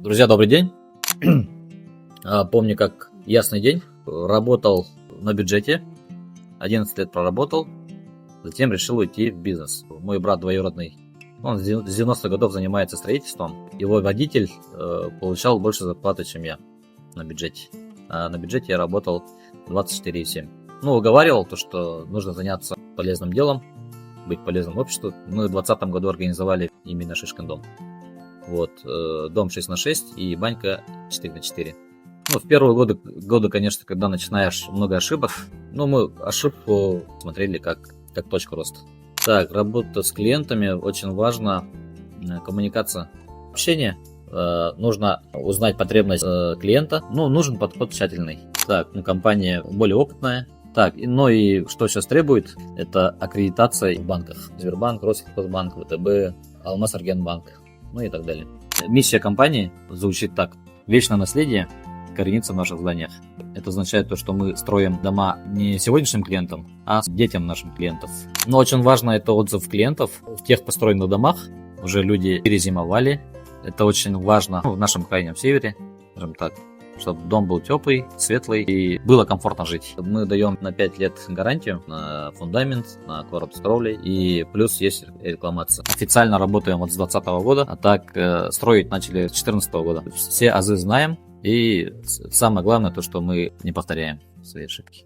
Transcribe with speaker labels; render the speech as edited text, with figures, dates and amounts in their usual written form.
Speaker 1: Друзья, добрый день. Помню, как ясный день. Работал на бюджете. 11 лет проработал. Затем решил уйти в бизнес. Мой брат двоюродный, он с 90-х годов занимается строительством. Его водитель получал больше зарплаты, чем я на бюджете. А на бюджете я работал 24,7. Уговаривал, что нужно заняться полезным делом, быть полезным обществу. Мы в 2020 году организовали именно Шишкин дом. Дом 6х6 и банька 4х4. В первые годы, конечно, когда начинаешь, много ошибок. Мы ошибку смотрели как точку роста. Так, работа с клиентами, очень важно коммуникация, общение. Нужно узнать потребность клиента. Нужен подход тщательный. Так, компания более опытная. Так, и что сейчас требует, это аккредитация в банках. Сбербанк, Россельхозбанк, ВТБ, Алмаз-Аргентбанк, и так далее. Миссия компании звучит так. Вечное наследие коренится в наших зданиях. Это означает то, что мы строим дома не сегодняшним клиентам, а детям наших клиентов. Но очень важно это отзыв клиентов. В тех построенных домах уже люди перезимовали. Это очень важно в нашем крайнем севере, скажем так, чтобы дом был теплый, светлый и было комфортно жить. Мы даем на 5 лет гарантию на фундамент, на короб с кровлей, и плюс есть рекламация. Официально работаем с 2020 года, а так строить начали с 2014 года. Все азы знаем, и самое главное то, что мы не повторяем свои ошибки.